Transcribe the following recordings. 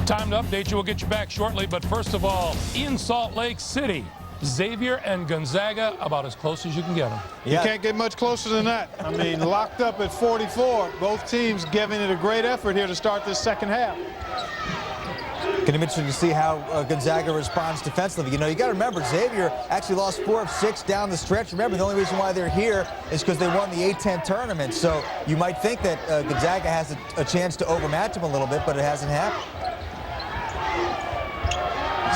Time to update you. We'll get you back shortly. But first of all, in Salt Lake City, Xavier and Gonzaga about as close as you can get them. Yeah. You can't get much closer than that. I mean, locked up at 44. Both teams giving it a great effort here to start this second half. Going to be interesting to see how Gonzaga responds defensively. You know, you got to remember, Xavier actually lost 4 of 6 down the stretch. Remember, the only reason why they're here is because they won the A-10 tournament. So you might think that Gonzaga has a chance to overmatch them a little bit, but it hasn't happened.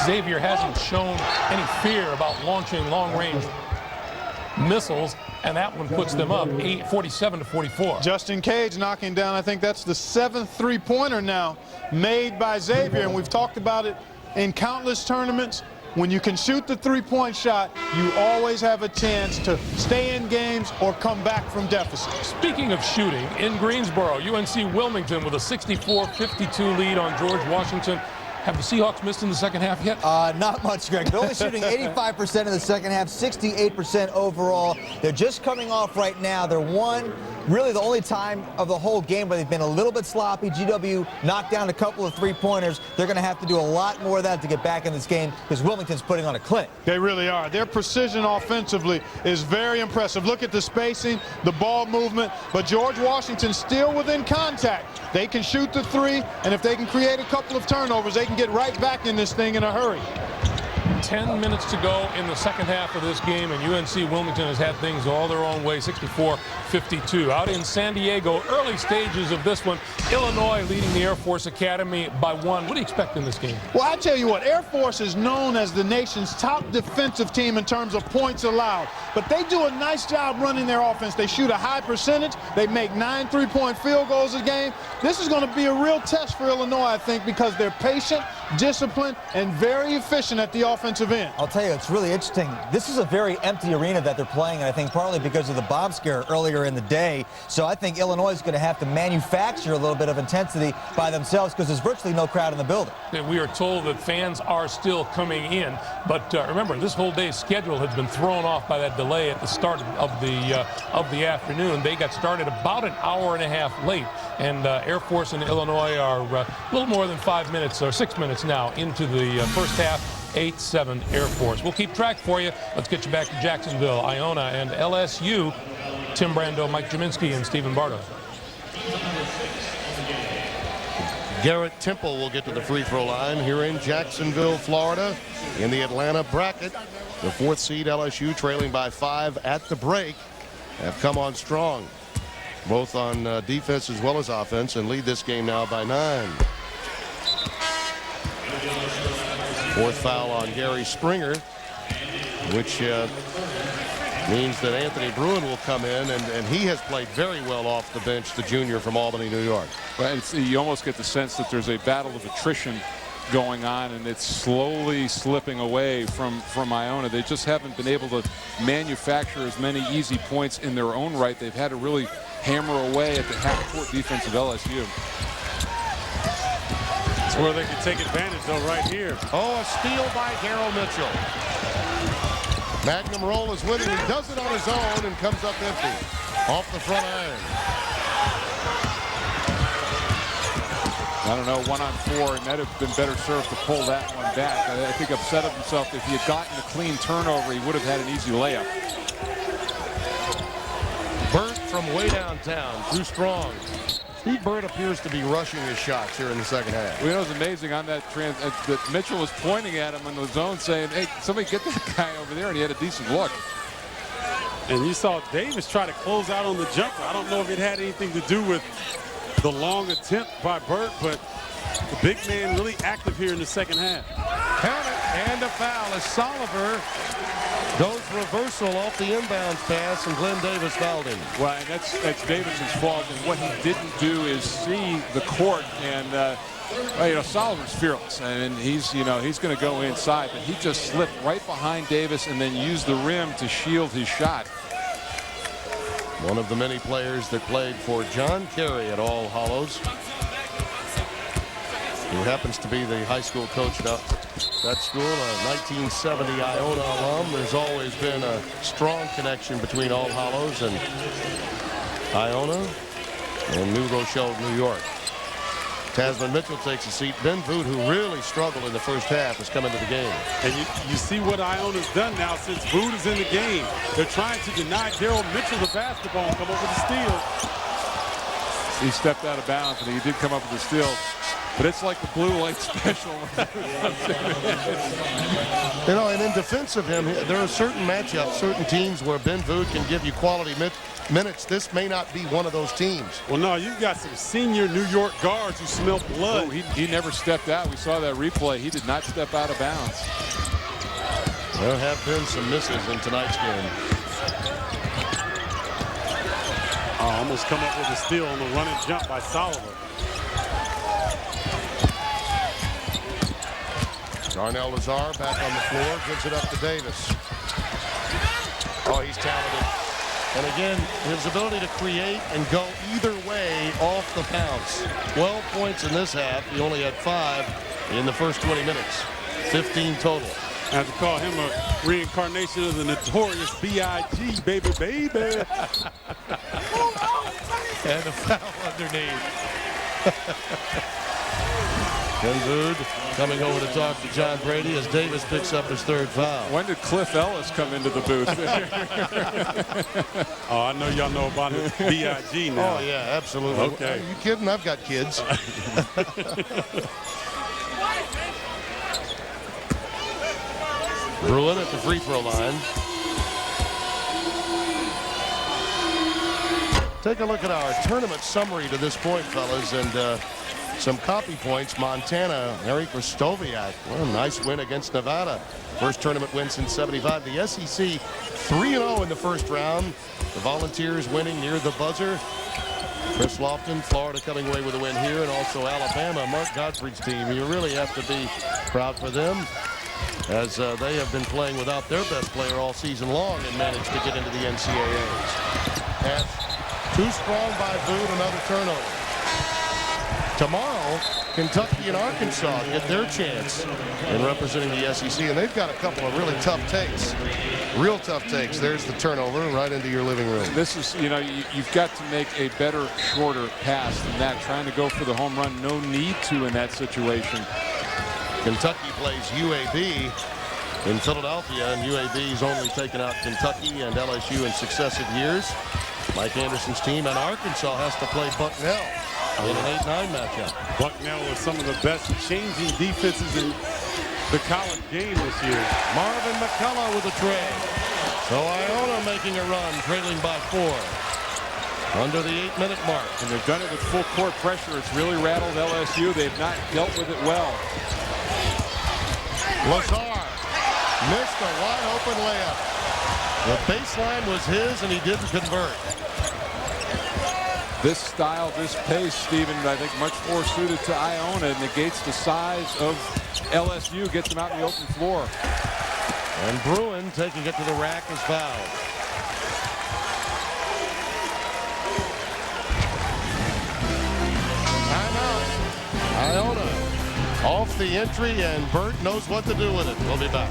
Xavier hasn't shown any fear about launching long-range missiles, and that one puts them up 47-44. Justin Cage knocking down, I think that's the 7th three-pointer now made by Xavier, and we've talked about it in countless tournaments. When you can shoot the three-point shot, you always have a chance to stay in games or come back from deficits. Speaking of shooting, in Greensboro, UNC Wilmington with a 64-52 lead on George Washington. Have the Seahawks missed in the second half yet? Not much, Greg. They're only shooting 85% in the second half, 68% overall. They're just coming off right now. They're really the only time of the whole game where they've been a little bit sloppy. GW knocked down a couple of three-pointers. They're going to have to do a lot more of that to get back in this game because Wilmington's putting on a clinic. They really are. Their precision offensively is very impressive. Look at the spacing, the ball movement, but George Washington still within contact. They can shoot the three, and if they can create a couple of turnovers, they can get right back in this thing in a hurry. 10 minutes to go in the second half of this game, and UNC Wilmington has had things all their own way, 64-52. Out in San Diego, early stages of this one, Illinois leading the Air Force Academy by 1. What do you expect in this game? Well, I tell you what, Air Force is known as the nation's top defensive team in terms of points allowed, but they do a nice job running their offense. They shoot a high percentage. They make 9 three-point field goals a game. This is going to be a real test for Illinois, I think, because they're patient, disciplined, and very efficient at the offensive end. I'll tell you, it's really interesting. This is a very empty arena that they're playing in, I think partly because of the bomb scare earlier in the day. So I think Illinois is going to have to manufacture a little bit of intensity by themselves because there's virtually no crowd in the building. And we are told that fans are still coming in, but remember, this whole day's schedule has been thrown off by that delay at the start of the afternoon. They got started about an hour and a half late, and Air Force and Illinois are a little more than 5 minutes or 6 minutes now into the first half. 8-7 Air Force. We'll keep track for you. Let's get you back to Jacksonville, Iona, and LSU. Tim Brando, Mike Jaminski, and Stephen Bardo. Garrett Temple will get to the free throw line here in Jacksonville, Florida, in the Atlanta bracket. The 4th seed LSU, trailing by 5 at the break, have come on strong, both on defense as well as offense, and lead this game now by 9. 4th foul on Gary Springer, which means that Anthony Bruin will come in, and he has played very well off the bench, the junior from Albany, New York. Well, you almost get the sense that there's a battle of attrition going on, and it's slowly slipping away from Iona. They just haven't been able to manufacture as many easy points in their own right. They've had to really hammer away at the half-court defense of LSU. Where they can take advantage, though, right here. Oh, a steal by Daryl Mitchell. Magnum roll is winning. He does it on his own and comes up empty off the front iron. I don't know, 1-on-4, and that would have been better served to pull that one back. I think upset of himself. If he had gotten a clean turnover, he would have had an easy layup. Burt from way downtown, too strong. Steve Burt appears to be rushing his shots here in the second half. Well, you know, it was amazing on that that Mitchell was pointing at him in the zone saying, hey, somebody get that guy over there, and he had a decent look. And you saw Davis try to close out on the jumper. I don't know if it had anything to do with the long attempt by Burt, but the big man really active here in the second half. Helmet and a foul as Soliver goes reversal off the inbounds pass, and Glen Davis fouled him. Well, and that's Davis's fault, and what he didn't do is see the court, and well, you know, Soliver's fearless, and he's going to go inside, but he just slipped right behind Davis and then used the rim to shield his shot. One of the many players that played for John Kerry at All Hallows, who happens to be the high school coach at that school, a 1970 Iona alum. There's always been a strong connection between All Hallows and Iona and New Rochelle, New York. Tasman Mitchell takes a seat. Ben Voot, who really struggled in the first half, has come into the game. And you see what Iona's done now since Voot is in the game. They're trying to deny Daryl Mitchell the basketball and come up with a steal. He stepped out of bounds, and he did come up with a steal. But it's like the blue light special. You know, and in defense of him, there are certain matchups, certain teams where Ben Voot can give you quality minutes. This may not be one of those teams. Well, no, you've got some senior New York guards who smell blood. Oh, he never stepped out. We saw that replay. He did not step out of bounds. There have been some misses in tonight's game. Almost come up with a steal on the run and jump by Sullivan. Darnell Lazar back on the floor, gives it up to Davis. Oh, he's talented. And again, his ability to create and go either way off the bounce. 12 points in this half. He only had 5 in the first 20 minutes. 15 total. I have to call him a reincarnation of the notorious B.I.G. baby. And a foul underneath. Ben Voot coming over to talk to John Brady as Davis picks up his 3rd foul. When did Cliff Ellis come into the booth? Oh, I know y'all know about it. B.I.G. now. Oh, yeah, absolutely. Okay. Are you kidding? I've got kids. Bruin at the free throw line. Take a look at our tournament summary to this point, fellas, and some copy points. Montana, Eric Ristoviak. Well, nice win against Nevada. First tournament win since '75. The SEC 3-0 in the first round. The Volunteers winning near the buzzer. Chris Lofton, Florida coming away with a win here, and also Alabama, Mark Godfrey's team. You really have to be proud for them, as they have been playing without their best player all season long and managed to get into the NCAAs. Pass too strong by Voot, another turnover. Tomorrow, Kentucky and Arkansas get their chance in representing the SEC, and they've got a couple of really tough takes. Real tough takes. There's the turnover right into your living room. This is, you know, you've got to make a better, shorter pass than that. Trying to go for the home run, no need to in that situation. Kentucky plays UAB in Philadelphia, and UAB's only taken out Kentucky and LSU in successive years. Mike Anderson's team, and Arkansas has to play Bucknell in an 8-9 matchup. Bucknell was some of the best changing defenses in the college game this year. Marvin McCullough with a tray. So Iona making a run, trailing by 4. Under the 8-minute mark. And they've done it with full court pressure. It's really rattled LSU. They've not dealt with it well. Lazar missed a wide open layup. The baseline was his, and he didn't convert. This style, this pace, Stephen, I think much more suited to Iona. It negates the size of LSU, gets them out in the open floor. And Bruin taking it to the rack is fouled. Timeout. Iona off the entry, and Burt knows what to do with it. We'll be back.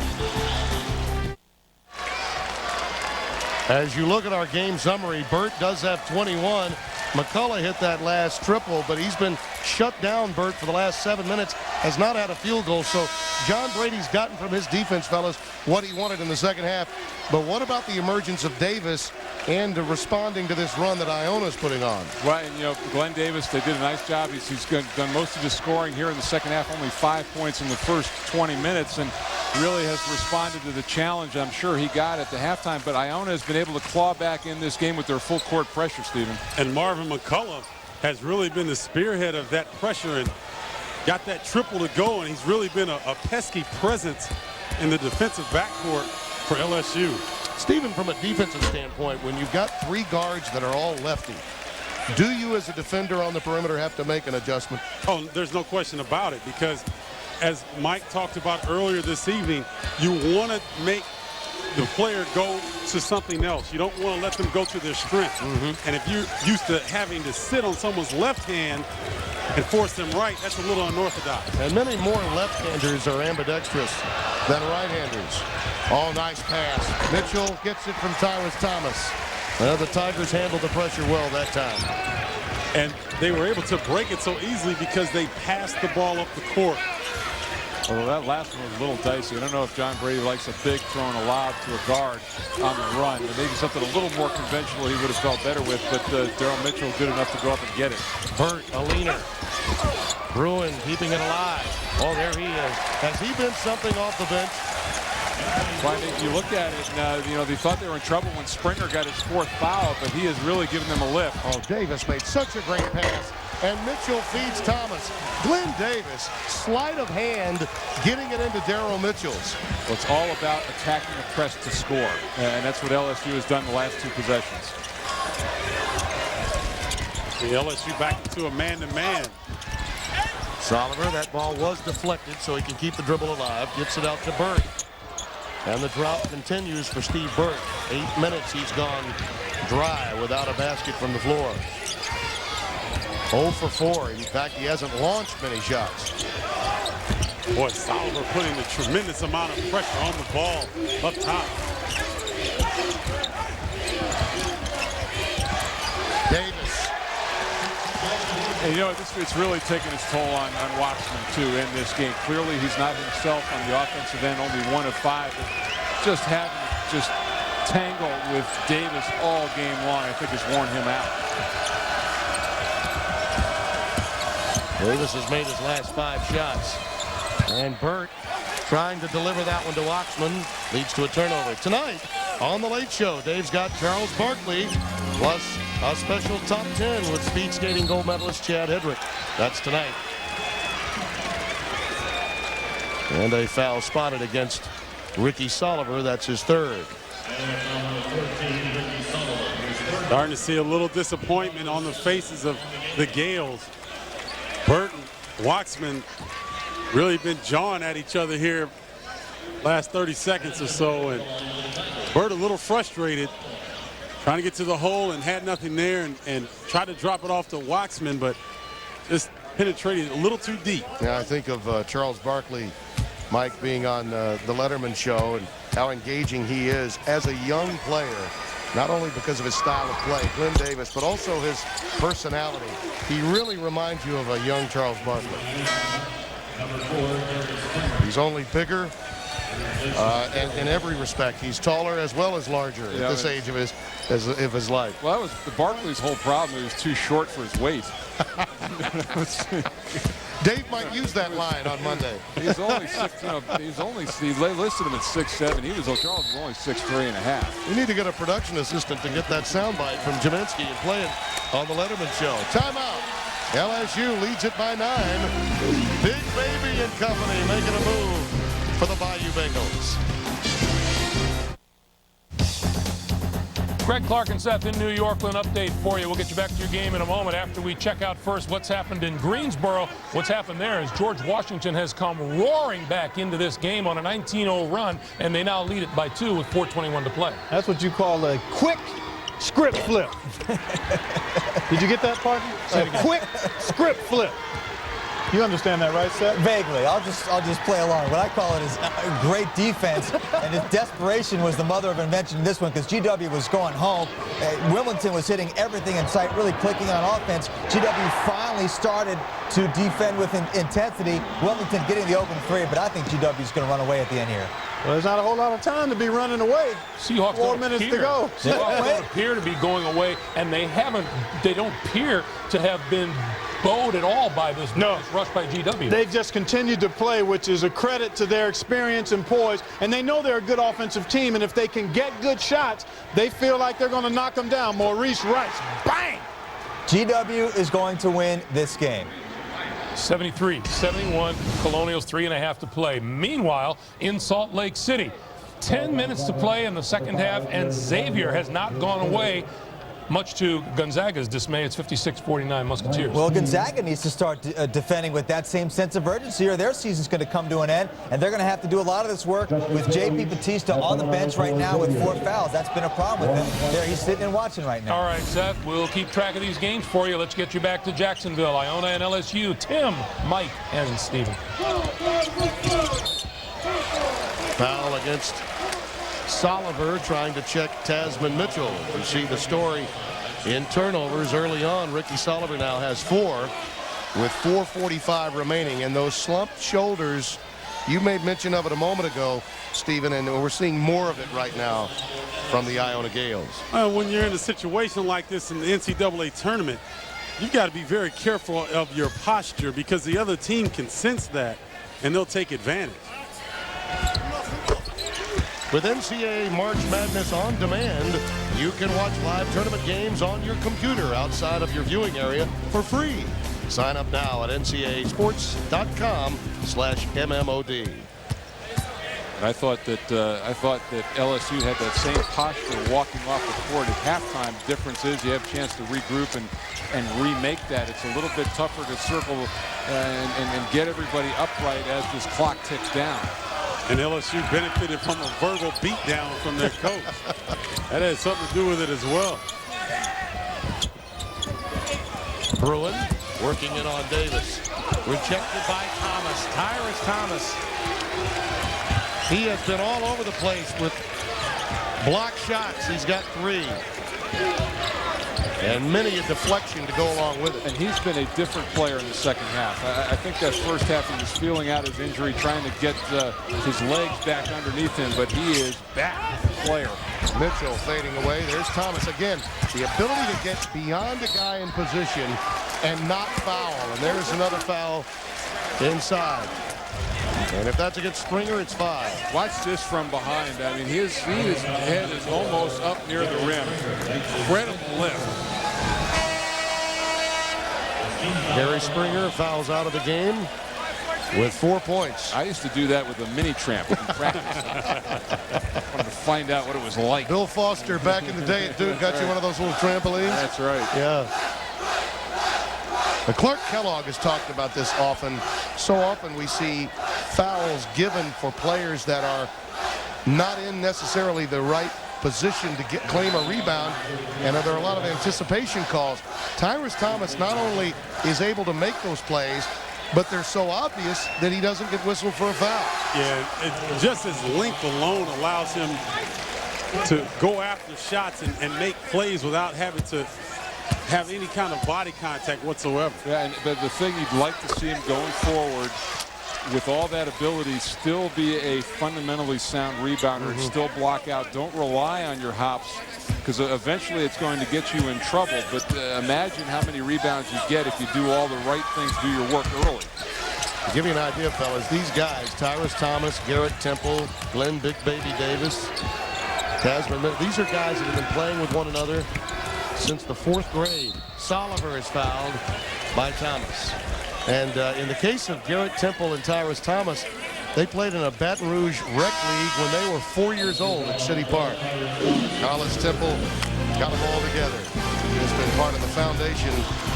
As you look at our game summary, Burt does have 21. McCullough hit that last triple, but he's been shut down, Burt, for the last 7 minutes, has not had a field goal. So John Brady's gotten from his defense, fellas, what he wanted in the second half. But what about the emergence of Davis and responding to this run that Iona's putting on? Right, and you know, Glen Davis, they did a nice job. He's done most of his scoring here in the second half, only 5 points in the first 20 minutes, and really has responded to the challenge I'm sure he got at the halftime. But Iona has been able to claw back in this game with their full court pressure, Stephen. And Marvin McCullough has really been the spearhead of that pressure and got that triple to go, and he's really been a pesky presence in the defensive backcourt for LSU. Stephen, from a defensive standpoint, when you've got 3 guards that are all lefty, do you as a defender on the perimeter have to make an adjustment? Oh, there's no question about it, because as Mike talked about earlier this evening, you want to make the player go to something else. You don't want to let them go to their strength. And if you're used to having to sit on someone's left hand and force them right, that's a little unorthodox. And many more left-handers are ambidextrous than right-handers. Oh, nice pass. Mitchell gets it from Tyrus Thomas. Well, the Tigers handled the pressure well that time. And they were able to break it so easily because they passed the ball up the court. Although that last one was a little dicey. I don't know if John Brady likes a big throwing a lob to a guard on the run. But maybe something a little more conventional he would have felt better with. But Daryl Mitchell good enough to go up and get it. Burt, a leaner. Bruin keeping it alive. Oh, there he is. Has he been something off the bench? Well, I think you look at it, and, you know, they thought they were in trouble when Springer got his 4th foul, but he has really given them a lift. Oh, Davis made such a great pass, and Mitchell feeds Thomas. Glen Davis, sleight of hand, getting it into Daryl Mitchell's. Well, it's all about attacking the press to score, and that's what LSU has done the last 2 possessions. The LSU back into a man-to-man. Soliver, that ball was deflected, so he can keep the dribble alive. Gets it out to Burt. And the drought continues for Steve Burt. 8 minutes he's gone dry without a basket from the floor. 0 for 4. In fact, he hasn't launched many shots. Boy, Soliver putting a tremendous amount of pressure on the ball up top. Davis. And, you know, it's really taken its toll on Watson, too, in this game. Clearly, he's not himself on the offensive end, only 1 of 5. But just having to tangle with Davis all game long, I think, has worn him out. Davis has made his last 5 shots. And Burt trying to deliver that one to Oxman leads to a turnover. Tonight, on The Late Show, Dave's got Charles Barkley, plus a special top 10 with speed skating gold medalist Chad Hedrick. That's tonight. And a foul spotted against Ricky Soliver. That's his 3rd. Starting to see a little disappointment on the faces of the Gales. Burt and Waxman really been jawing at each other here last 30 seconds or so. And Burt a little frustrated, trying to get to the hole and had nothing there, and tried to drop it off to Waxman, but just penetrated a little too deep. Yeah, I think of Charles Barkley, Mike, being on the Letterman show and how engaging he is as a young player, not only because of his style of play, Glen Davis, but also his personality. He really reminds you of a young Charles Barkley. He's only bigger, and in every respect, he's taller as well as larger at this age of his life. Well, that was Barkley's whole problem. He was too short for his weight. Dave might use that line on Monday. He's only 6. You know, they listed him at 6'7". Charles was only 6'3½". We need to get a production assistant to get that soundbite from Jaminski and play it on the Letterman show. Timeout. LSU leads it by 9. Big Baby and company making a move for the Bayou Bengals. Greg Clark and Seth in New York with an update for you. We'll get you back to your game in a moment after we check out first what's happened in Greensboro. What's happened there is George Washington has come roaring back into this game on a 19-0 run, and they now lead it by 2 with 4:21 to play. That's what you call a quick script flip. Did you get that, partner? A quick script flip. You understand that, right, Seth? Vaguely. I'll just play along. What I call it is great defense, and his desperation was the mother of invention in this one, because GW was going home. Wilmington was hitting everything in sight, really clicking on offense. GW finally started to defend with intensity. Wilmington getting the open 3, but I think GW is going to run away at the end here. Well, there's not a whole lot of time to be running away. Seahawks 4 minutes to go. Seahawks don't appear to be going away, and they don't appear to have been bowed at all by this rush by GW. They've just continued to play, which is a credit to their experience and poise, and they know they're a good offensive team, and if they can get good shots, they feel like they're going to knock them down. Maurice Rice, bang! GW is going to win this game. 73-71, Colonials 3.5 to play. Meanwhile, in Salt Lake City, 10 minutes to play in the second half, and Xavier has not gone away, much to Gonzaga's dismay. It's 56-49 Musketeers. Well, Gonzaga needs to start defending with that same sense of urgency, or their season's going to come to an end, and they're going to have to do a lot of this work with J.P. Batista on the bench right now with 4 fouls. That's been a problem with him. There, he's sitting and watching right now. All right, Seth, we'll keep track of these games for you. Let's get you back to Jacksonville, Iona, and LSU. Tim, Mike, and Steven. Foul against Soliver, trying to check Tasman Mitchell. You see the story in turnovers early on. Ricky Sullivan now has 4 with 4:45 remaining. And those slumped shoulders, you made mention of it a moment ago, Stephen, and we're seeing more of it right now from the Iona Gales. When you're in a situation like this in the NCAA tournament, you've got to be very careful of your posture because the other team can sense that, and they'll take advantage. With NCAA March Madness on demand, you can watch live tournament games on your computer outside of your viewing area for free. Sign up now at ncaasports.com/MMOD. I thought that LSU had that same posture walking off the court at halftime. The difference is you have a chance to regroup and remake that. It's a little bit tougher to circle and get everybody upright as this clock ticks down. And LSU benefited from a verbal beatdown from their coach. That had something to do with it as well. Bruin working it on Davis. Rejected by Thomas. Tyrus Thomas. He has been all over the place with block shots. He's got 3. And many a deflection to go along with it. And he's been a different player in the second half. I think that first half he was feeling out his injury, trying to get his legs back underneath him, but he is back player. Mitchell fading away. There's Thomas again. The ability to get beyond a guy in position and not foul. And there's another foul inside. And if that's against Springer, it's 5. Watch this from behind. I mean, his head is almost up near the rim. Incredible lift. Gary Springer fouls out of the game with 4 points. I used to do that with a mini tramp in practice. Wanted to find out what it was like. Bill Foster back in the day at Duke got you one of those little trampolines. That's right. Yeah. But Clark Kellogg has talked about this often. So often we see fouls given for players that are not in necessarily the right position to claim a rebound, and there are a lot of anticipation calls. Tyrus Thomas not only is able to make those plays, but they're so obvious that he doesn't get whistled for a foul. Yeah, just his length alone allows him to go after shots and make plays without having to have any kind of body contact whatsoever. Yeah, but the thing you'd like to see him going forward with all that ability, still be a fundamentally sound rebounder and still block out. Don't rely on your hops, because eventually it's going to get you in trouble. But imagine how many rebounds you get if you do all the right things, do your work early. To give you an idea, fellas, these guys, Tyrus Thomas, Garrett Temple, Glen Big Baby Davis, Tasman, these are guys that have been playing with one another since the 4th grade. Soliver is fouled by Thomas. And in the case of Garrett Temple and Tyrus Thomas, they played in a Baton Rouge rec league when they were 4 years old at City Park. Carlos Temple got them all together. It's been part of the foundation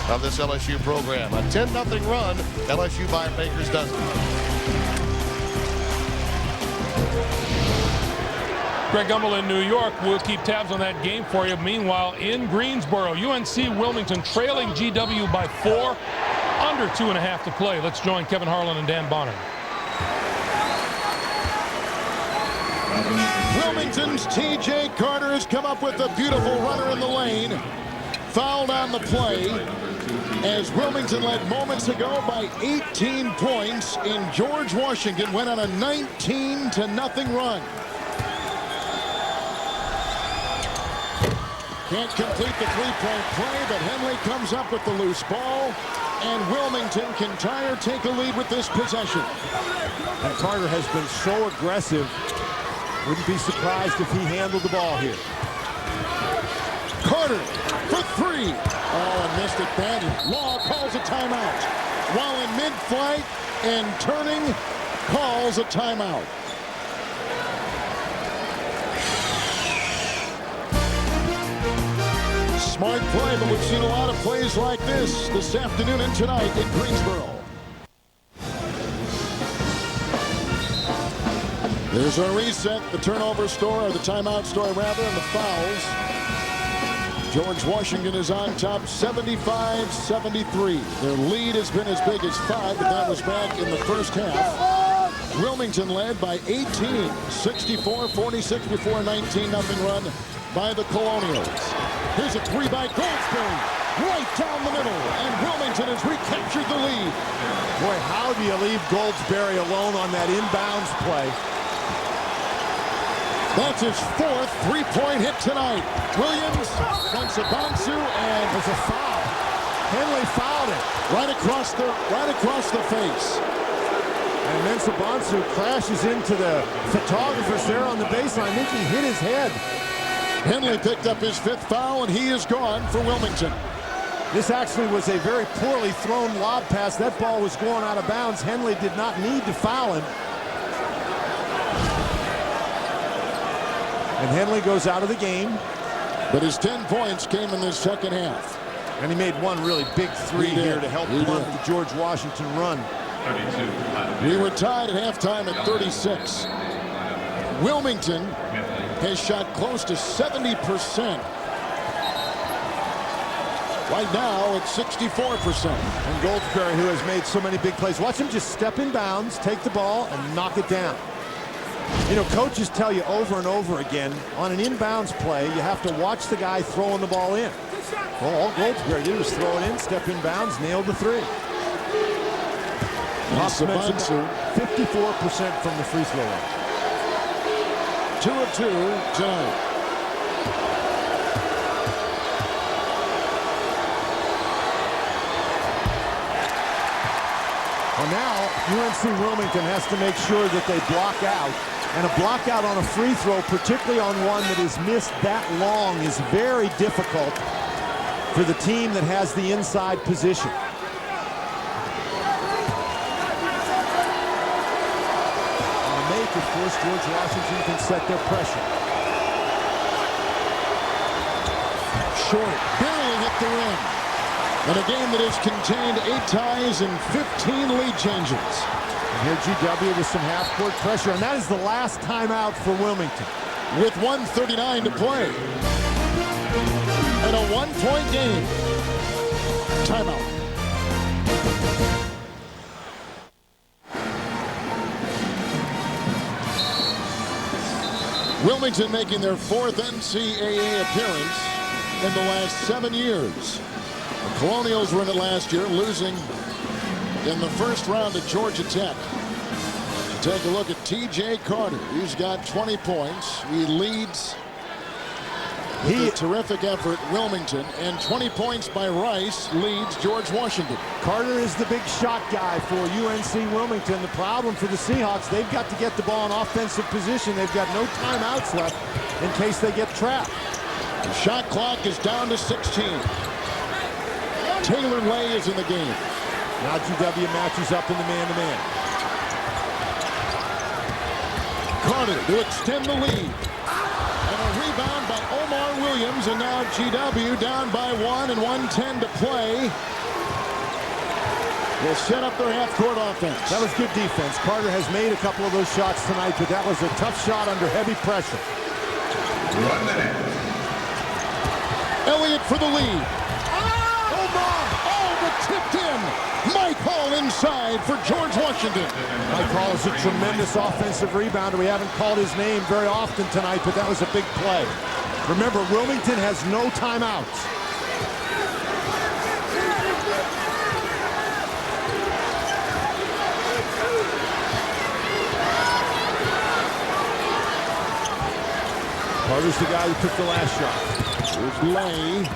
of this LSU program. A 10-0 run, LSU by a baker's dozen. Greg Gumbel in New York. We'll keep tabs on that game for you. Meanwhile, in Greensboro, UNC Wilmington trailing GW by 4. Under 2.5 to play. Let's join Kevin Harlan and Dan Bonner. Wilmington's T.J. Carter has come up with a beautiful runner in the lane. Fouled on the play as Wilmington led moments ago by 18 points, and George Washington went on a 19-0 run. Can't complete the three-point play, but Henley comes up with the loose ball, and Wilmington can tie or take a lead with this possession. And Carter has been so aggressive. Wouldn't be surprised if he handled the ball here. Carter for 3. Oh, and missed it badly. Law calls a timeout. While in mid-flight and turning, calls a timeout. Smart play, but we've seen a lot of plays like this afternoon and tonight in Greensboro. There's a reset, the turnover story, or the timeout story rather, and the fouls. George Washington is on top, 75-73. Their lead has been as big as 5, but that was back in the first half. Wilmington led by 18, 64-46 before a 19-0 run by the Colonials. Here's a three by Goldsberry. Right down the middle. And Wilmington has recaptured the lead. Boy, how do you leave Goldsberry alone on that inbounds play? That's his fourth three-point hit tonight. Williams, Mensah-Bonsu, and There's a foul. Henley fouled it. right across the face. And Mensah-Bonsu crashes into the photographers there on the baseline. I think he hit his head. Henley picked up his fifth foul, and he is gone for Wilmington. This actually was a very poorly thrown lob pass. That ball was going out of bounds. Henley did not need to foul him. And Henley goes out of the game. But his 10 points came in the second half. And he made one really big three here to help blunt the George Washington run. We were tied at halftime at 36. Wilmington has shot close to 70%. Right now, it's 64%. And Goldsberry, who has made so many big plays. Watch him just step in bounds, take the ball, and knock it down. You know, coaches tell you over and over again, on an inbounds play, you have to watch the guy throwing the ball in. Well, all Goldsberry did was throw it in, step in bounds, nailed the three. Mensah-Bonsu, 54% from the free throw line. 2 of 2 tonight. Well, now UNC Wilmington has to make sure that they block out. And a block out on a free throw, particularly on one that is missed that long, is very difficult for the team that has the inside position. On a make, of course, George Washington can set their pressure. Short, barely hit the rim. In a game that has contained 8 ties and 15 lead changes. And here GW with some half-court pressure, and that is the last timeout for Wilmington. With 1:39 to play. And a 1-point game. Timeout. Wilmington making their 4th NCAA appearance in the last 7 years. The Colonials were in it last year, losing in the first round to Georgia Tech. Take a look at T.J. Carter. He's got 20 points. He leads with a terrific effort, Wilmington, and 20 points by Rice leads George Washington. Carter is the big shot guy for UNC Wilmington. The problem for the Seahawks, they've got to get the ball in offensive position. They've got no timeouts left in case they get trapped. The shot clock is down to 16. Taylor Lay is in the game. Now GW matches up in the man-to-man. Carter to extend the lead. And a rebound by Omar Williams, and now GW down by 1 and 1:10 to play. Will set up their half-court offense. That was good defense. Carter has made a couple of those shots tonight, but that was a tough shot under heavy pressure. 1 minute. Elliott for the lead. Tipped in. Mike Hall inside for George Washington. Mike Hall is a tremendous offensive rebounder. We haven't called his name very often tonight, but that was a big play. Remember, Wilmington has no timeouts. Carter's the guy who took the last shot. Here's Lay.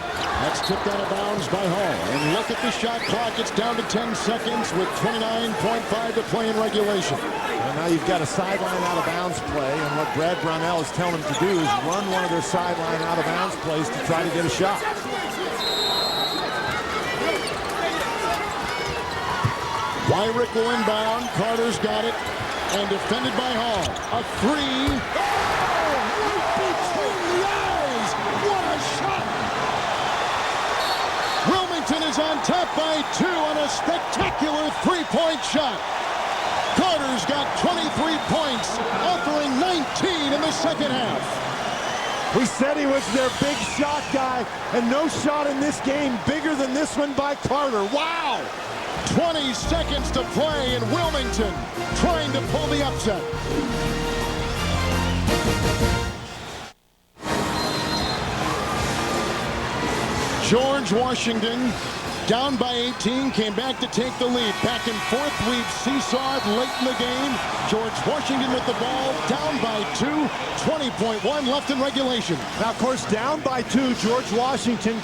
That's tipped out of bounds by Hall. And look at the shot clock. It's down to 10 seconds with 29.5 to play in regulation. And now you've got a sideline out of bounds play. And what Brad Brownell is telling them to do is run one of their sideline out of bounds plays to try to get a shot. Wyrick will inbound. Carter's got it. And defended by Hall. A three. Oh, right between the eyes. What a shot. Wilmington is on top by 2 on a spectacular three-point shot. Carter's got 23 points, offering 19 in the second half. We said he was their big shot guy, and no shot in this game bigger than this one by Carter. Wow! 20 seconds to play, in Wilmington trying to pull the upset. George Washington down by 18, came back to take the lead. Back and forth, we've seesawed late in the game. George Washington with the ball, down by 2, 20.1 left in regulation. Now, of course, down by 2, George Washington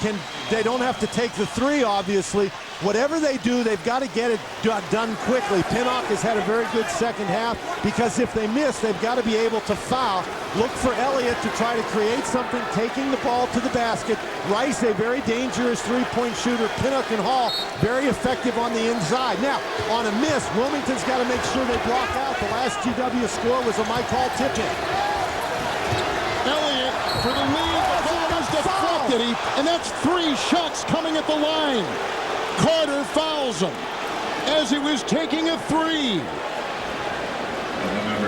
they don't have to take the 3, obviously. Whatever they do, they've got to get it done quickly. Pinnock has had a very good second half because if they miss, they've got to be able to foul. Look for Elliott to try to create something, taking the ball to the basket. Rice, a very dangerous three-point shooter. Pinnock and Hall, very effective on the inside. Now, on a miss, Wilmington's got to make sure they block out. The last GW score was a Mike Hall tip-in. Elliott for the lead. The ball is deflected, and that's 3 shots coming at the line. Carter fouls him as he was taking a 3.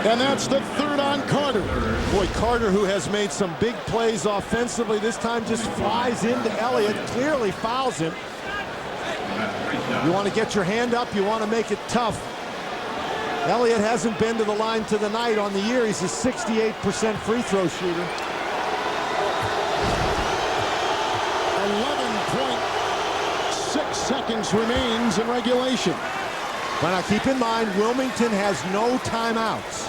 And that's the 3rd on Carter. Boy, Carter, who has made some big plays offensively, this time just flies into Elliott, clearly fouls him. You want to get your hand up, you want to make it tough. Elliott hasn't been to the line to the night on the year. He's a 68% free throw shooter. 11.6 seconds remains in regulation. But now keep in mind, Wilmington has no timeouts.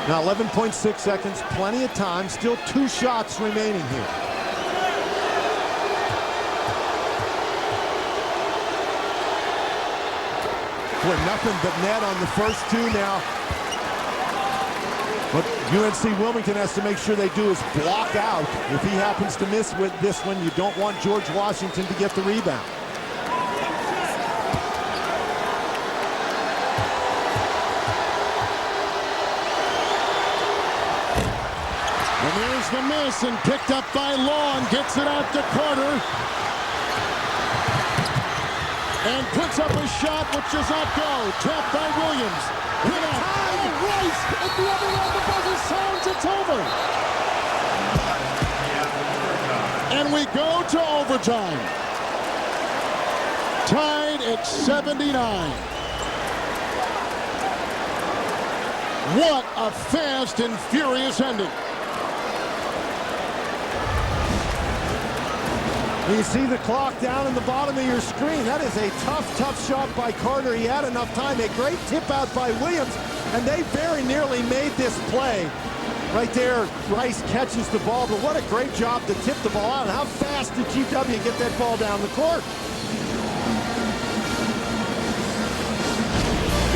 Now 11.6 seconds, plenty of time, still 2 shots remaining here. Boy, nothing but net on the first 2 now. What UNC Wilmington has to make sure they do is block out. If he happens to miss with this one, you don't want George Washington to get the rebound. And there's the miss, and picked up by Long, gets it out to Carter. And puts up a shot which does not go. Tapped by Williams. Hit up. Oh, Rice at the other end. The buzzer sounds. It's over. And we go to overtime. Tied at 79. What a fast and furious ending. You see the clock down in the bottom of your screen. That is a tough shot by Carter. He had enough time. A great tip out by Williams, and they very nearly made this play. Right there, Rice catches the ball, but what a great job to tip the ball out. And how fast did GW get that ball down the court?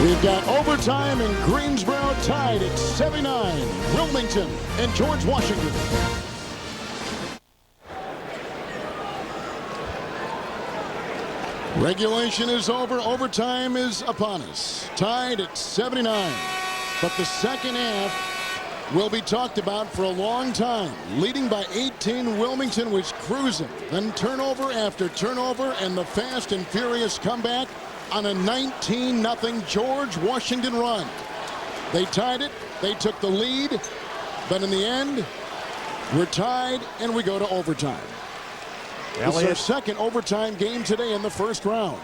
We've got overtime in Greensboro, tied at 79. Wilmington and George Washington. Regulation is over. Overtime is upon us. Tied at 79. But the second half will be talked about for a long time. Leading by 18, Wilmington was cruising. Then turnover after turnover, and the fast and furious comeback on a 19-0 George Washington run. They tied it. They took the lead. But in the end, we're tied, and we go to overtime. This is our second overtime game today in the first round.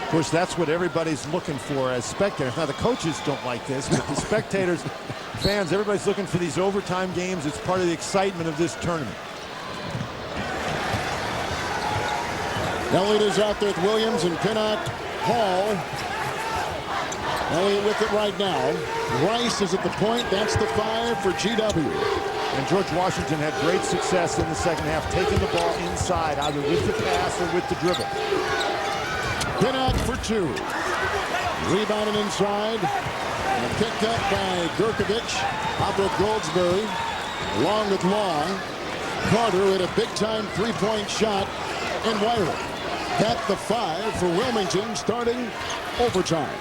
Of course, that's what everybody's looking for as spectators. Now, the coaches don't like this, but the spectators, fans, everybody's looking for these overtime games. It's part of the excitement of this tournament. Elliott is out there with Williams and Pinnock, Hall. Elliott with it right now. Rice is at the point. That's the 5 for GW. And George Washington had great success in the second half, taking the ball inside, either with the pass or with the dribble. Pinnock for 2. Rebounded inside. And picked up by Gurkovich. Out with Goldsberry. Along with Law. Carter had a big-time three-point shot and wire. At the 5 for Wilmington, starting overtime.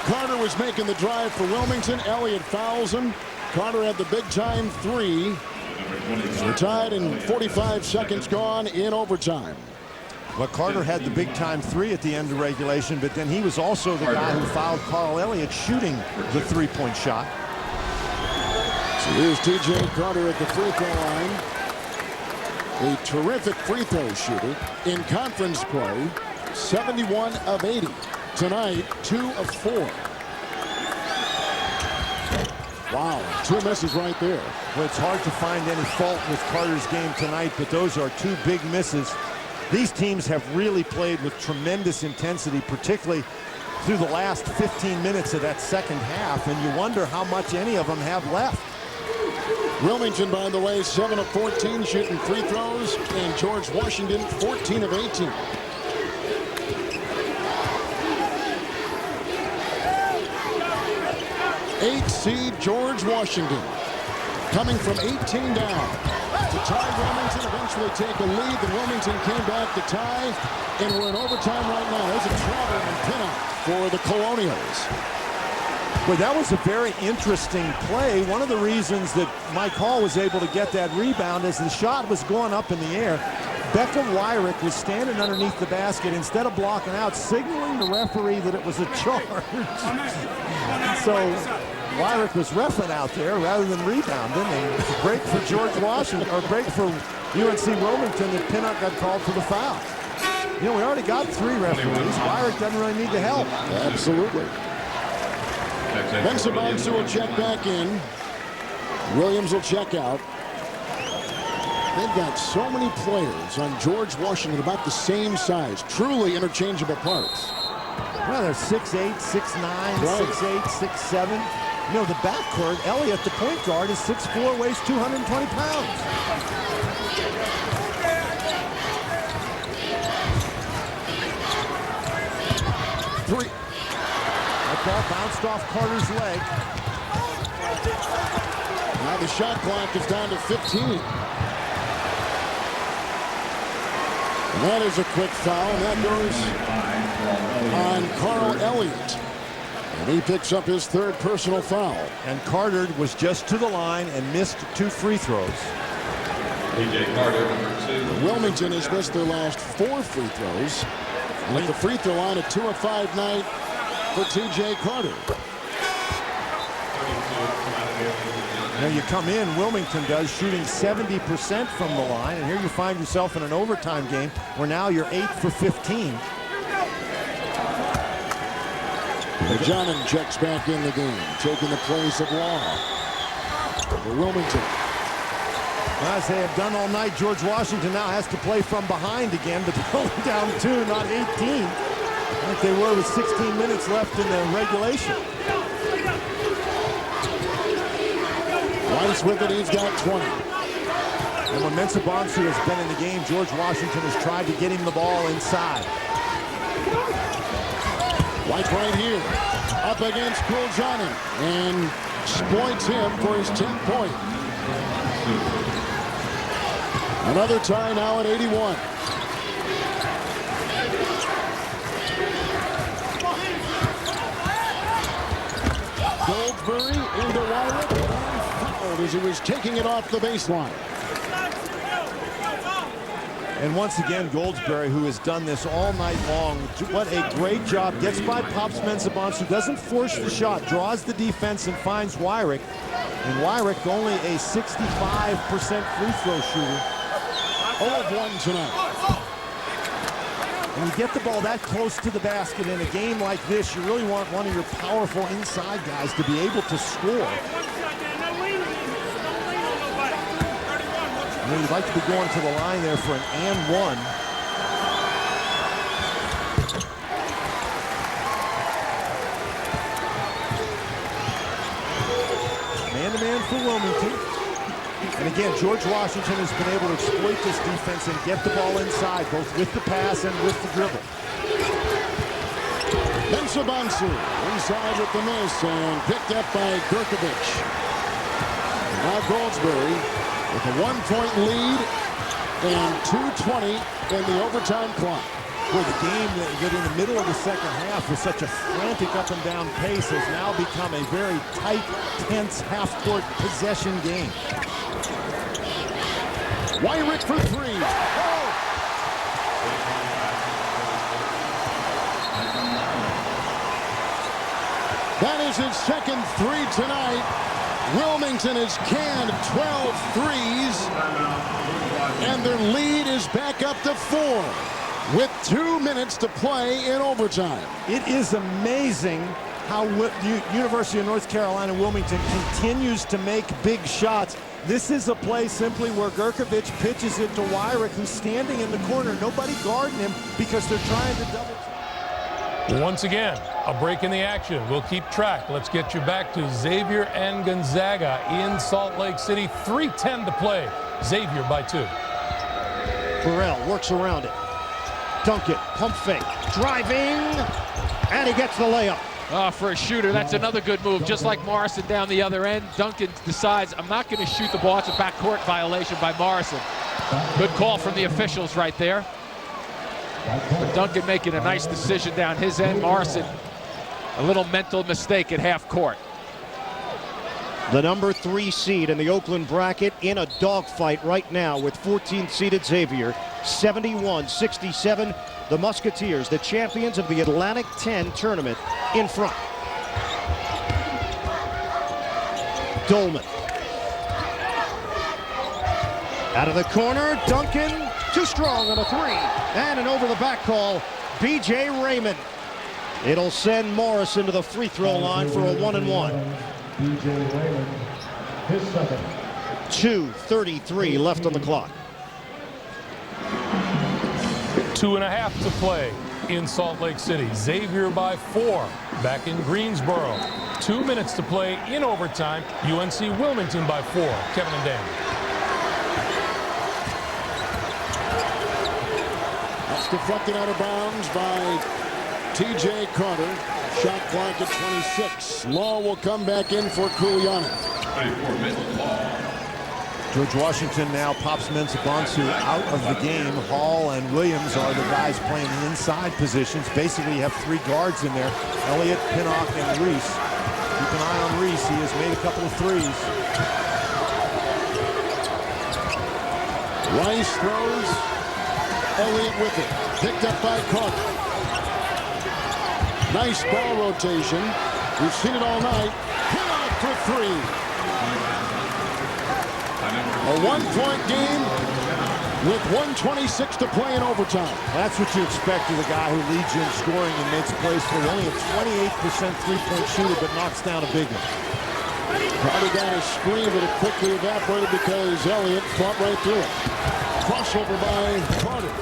Carter was making the drive for Wilmington. Elliott fouls him. Carter had the big-time 3. We're tied and 45 seconds gone in overtime. Well, Carter had the big-time 3 at the end of regulation, but then he was also the guy who fouled Carl Elliott shooting the three-point shot. So here's T.J. Carter at the free throw line. A terrific free throw shooter in conference play, 71 of 80. Tonight, 2 of 4. Wow, 2 misses right there. Well, it's hard to find any fault with Carter's game tonight, but those are 2 big misses. These teams have really played with tremendous intensity, particularly through the last 15 minutes of that second half, and you wonder how much any of them have left. Wilmington, by the way, 7 of 14 shooting free throws, and George Washington, 14 of 18. Eighth seed George Washington coming from 18 down to tie Wilmington, eventually take a lead. Then Wilmington came back to tie, and we're in overtime right now. There's a travel and pin-out for the Colonials. Well, that was a very interesting play. One of the reasons that Mike Hall was able to get that rebound is the shot was going up in the air. Beckham Wyrick was standing underneath the basket. Instead of blocking out, signaling the referee that it was a charge. So Wyrick was reffing out there rather than rebounding. And break for George Washington, or break for UNC Wilmington, that Pinnock got called for the foul. You know, we already got 3 referees. Wyrick doesn't really need the help. Absolutely. Bensabansu will check back in. Williams will check out. They've got so many players on George Washington about the same size. Truly interchangeable parts. Well, they're 6'8", 6'9", Right. 6'8", 6'7". You know, the backcourt, Elliott, the point guard, is 6'4", weighs 220 pounds. Three. That ball bounced off Carter's leg. Now the shot clock is down to 15. And that is a quick foul, and that goes on Carl Elliott. And he picks up his 3rd personal foul. And Carter was just to the line and missed 2 free throws. T.J. Carter, number 2. Wilmington has missed their last 4 free throws. And at the free throw line, a 2 of 5 night for T.J. Carter. Now you come in, Wilmington does, shooting 70% from the line, and here you find yourself in an overtime game where now you're 8 for 15. Johnson checks back in the game, taking the place of Law for Wilmington. As they have done all night, George Washington now has to play from behind again, but they're only down 2, not 18, like they were with 16 minutes left in the regulation. Weiss with it, he's got 20. And when Mensah-Bonsu has been in the game, George Washington has tried to get him the ball inside. White right here, up against Guljanin, and exploits him for his 10th point. Another tie now at 81. Goldsberry into Wyrick, and fouled as he was taking it off the baseline. And once again, Goldsberry, who has done this all night long, what a great job. Gets by Pops Mensah-Bonsu, doesn't force the shot, draws the defense and finds Wyrick. And Wyrick, only a 65% free throw shooter. 0 of 1 tonight. When you get the ball that close to the basket in a game like this, you really want one of your powerful inside guys to be able to score. You know, you'd like to be going to the line there for an and 1. Man-to-man for Wilmington. And again, George Washington has been able to exploit this defense and get the ball inside, both with the pass and with the dribble. Mensah-Bonsu inside with the miss and picked up by Gurkovich. Now Goldsberry with a 1-point lead and 2:20 in the overtime clock. Well, the game that in the middle of the second half was such a frantic up and down pace has now become a very tight, tense half-court possession game. Wyrick for 3. Oh! That is his second 3 tonight. Wilmington has canned 12 threes, and their lead is back up to 4 with 2 minutes to play in overtime. It is amazing how University of North Carolina Wilmington continues to make big shots. This is a play simply where Gurkovic pitches it to Wyrick, who's standing in the corner. Nobody guarding him because they're trying to double. Once again, a break in the action. We'll keep track. Let's get you back to Xavier and Gonzaga in Salt Lake City. 3:10 to play. Xavier by 2. Burrell works around it. Duncan, pump fake, driving, and he gets the layup. For a shooter, that's another good move. Just like Morrison down the other end, Duncan decides, I'm not going to shoot the ball. It's a backcourt violation by Morrison. Good call from the officials right there. But Duncan making a nice decision down his end. Morrison, a little mental mistake at half court. The number 3 seed in the Oakland bracket in a dogfight right now with 14th seeded Xavier. 71-67. The Musketeers, the champions of the Atlantic 10 tournament, in front. Dolman. Out of the corner, Duncan, too strong on a 3. And an over-the-back call, B.J. Raymond. It'll send Morrison to the free throw line for a 1-and-1. B.J. Raymond, his second. 2:33 left on the clock. 2.5 to play in Salt Lake City. Xavier by 4 back in Greensboro. 2 minutes to play in overtime. UNC Wilmington by 4. Kevin and Dan. That's deflected out of bounds by T.J. Carter. Shot clock at 26. Law will come back in for Iona. 24 minutes. George Washington now pops Mensah-Bonsu out of the game. Hall and Williams are the guys playing the inside positions. Basically, you have 3 guards in there. Elliott, Pinnock, and Reese. Keep an eye on Reese. He has made a couple of threes. Rice throws. Elliott with it. Picked up by Carter. Nice ball rotation. We've seen it all night. Pinnock for 3. A 1-point game with 1:26 to play in overtime. That's what you expect of a guy who leads you in scoring and makes plays for you. Only a 28% three-point shooter, but knocks down a big one. Carter got a screen, but it quickly evaporated because Elliott fought right through it. Crossover by Carter.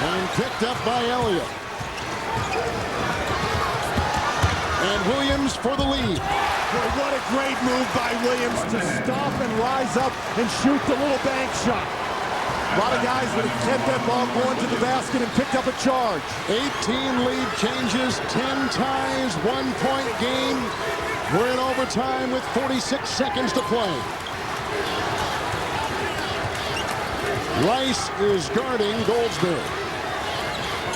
And picked up by Elliott. And Williams for the lead. Boy, what a great move by Williams to stop and rise up and shoot the little bank shot. A lot of guys would have kept that ball going to the basket and picked up a charge. 18 lead changes, 10 ties, 1-point game. We're in overtime with 46 seconds to play. Rice is guarding Goldsberry.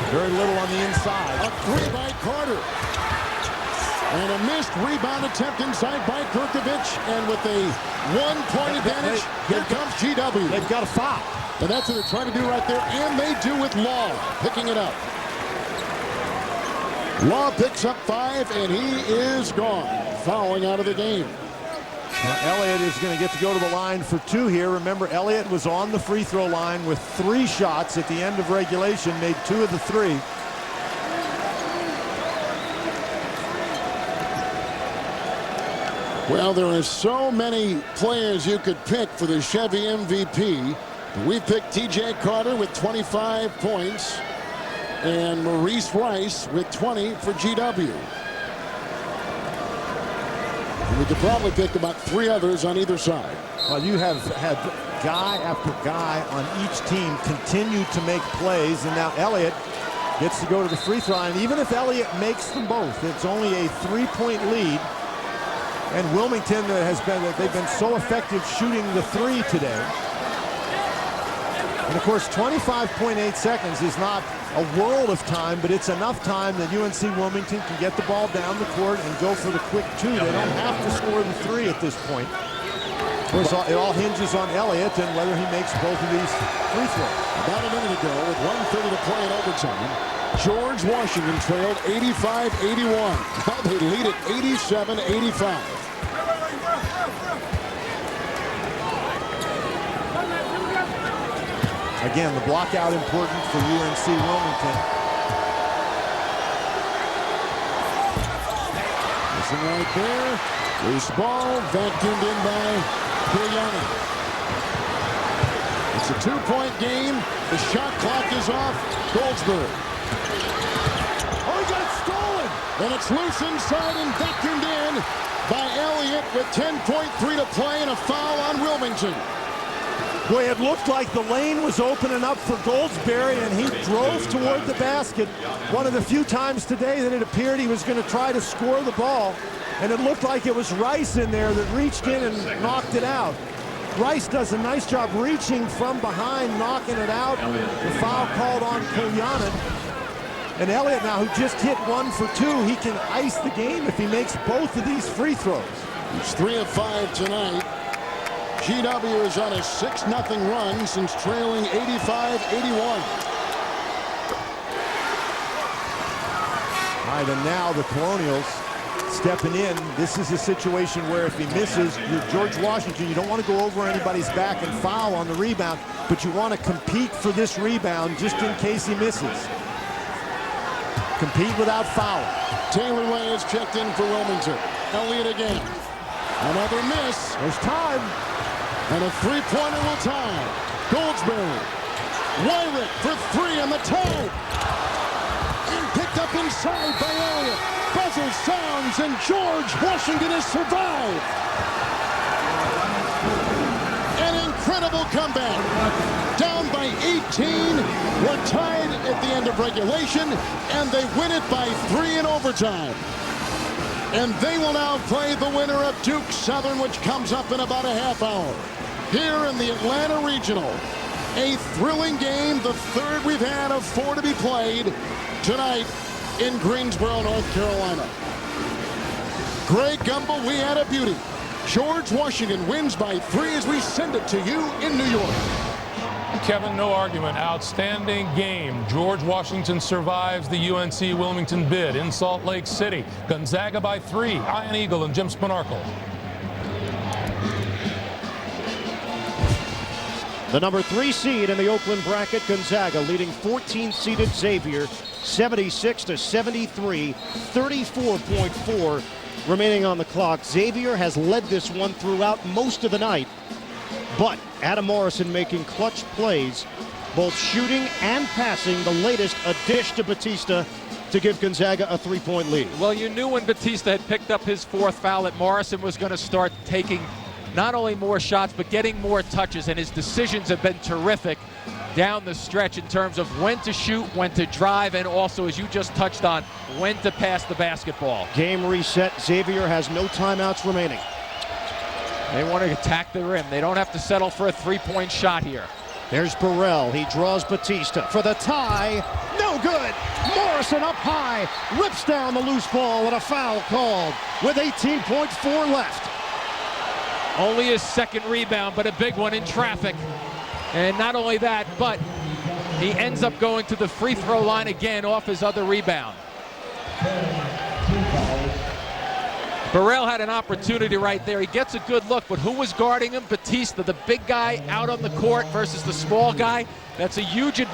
Very little on the inside. A 3 by Carter. And a missed rebound attempt inside by Gurkovic. And with a 1-point advantage, here comes GW. They've got a foul. And that's what they're trying to do right there. And they do with Law picking it up. Law picks up 5, and he is gone. Fouling out of the game. Well, Elliott is going to get to go to the line for 2 here. Remember, Elliott was on the free throw line with 3 shots at the end of regulation, made 2 of the 3. Well, there are so many players you could pick for the Chevy MVP. We picked T.J. Carter with 25 points and Maurice Rice with 20 for GW. We could probably pick about 3 others on either side. Well, you have had guy after guy on each team continue to make plays, and now Elliott gets to go to the free throw line. Even if Elliott makes them both, it's only a 3-point lead. And Wilmington they've been so effective shooting the 3 today. And of course, 25.8 seconds is not a world of time, but it's enough time that UNC Wilmington can get the ball down the court and go for the quick 2. They don't have to score the 3 at this point. Of course, it all hinges on Elliott and whether he makes both of these free throws. About a minute ago, with 1:30 to play in overtime, George Washington trailed 85-81. Now they lead at 87-85. Again, the block out important for UNC Wilmington. Listen right there. Loose ball vacuumed in by Iona. It's a 2-point game. The shot clock is off. Goldsberg. Oh, he got it stolen. And it's loose inside and vacuumed in by Elliott with 10.3 to play and a foul on Wilmington. Boy, it looked like the lane was opening up for Goldsberry, and he drove toward the basket. One of the few times today that it appeared he was going to try to score the ball, and it looked like it was Rice in there that reached in and knocked it out. Rice does a nice job reaching from behind, knocking it out. The foul called on Kulyanin. And Elliott now, who just hit 1 for 2, he can ice the game if he makes both of these free throws. He's 3 of 5 tonight. GW is on a 6-0 run since trailing 85-81. All right, and now the Colonials stepping in. This is a situation where if he misses, you're George Washington. You don't want to go over anybody's back and foul on the rebound, but you want to compete for this rebound just in case he misses. Compete without fouling. Taylor Way is checked in for Wilmington. Elliott again. Another miss. There's time. And a three-pointer will tie. Goldsberry. Wyrick for 3 on the tie. And picked up inside by Elliott. Buzzer sounds and George Washington has survived. An incredible comeback. Down by 18. We're tied at the end of regulation, and they win it by 3 in overtime. And they will now play the winner of Duke Southern, which comes up in about a half hour. Here in the Atlanta Regional, a thrilling game, the third we've had of 4 to be played tonight in Greensboro, North Carolina. Greg Gumbel, we had a beauty. George Washington wins by 3 as we send it to you in New York. Kevin, no argument. Outstanding game. George Washington survives the UNC Wilmington bid in Salt Lake City. Gonzaga by 3. Ian Eagle and Jim Spanarkel. The number 3 seed in the Oakland bracket, Gonzaga, leading 14-seeded Xavier 76-73, 34.4 remaining on the clock. Xavier has led this one throughout most of the night, but Adam Morrison making clutch plays, both shooting and passing. The latest, a dish to Batista to give Gonzaga a 3-point lead. Well, you knew when Batista had picked up his 4th foul that Morrison was going to start taking not only more shots, but getting more touches, and his decisions have been terrific down the stretch in terms of when to shoot, when to drive, and also, as you just touched on, when to pass the basketball. Game reset. Xavier has no timeouts remaining. They want to attack the rim. They don't have to settle for a 3-point shot here. There's Burrell. He draws Batista for the tie. No good. Morrison up high. Rips down the loose ball, and a foul called with 18.4 left. Only his 2nd rebound, but a big one in traffic. And not only that, but he ends up going to the free throw line again off his other rebound. Burrell had an opportunity right there. He gets a good look, but who was guarding him? Batista, the big guy out on the court versus the small guy. That's a huge advantage.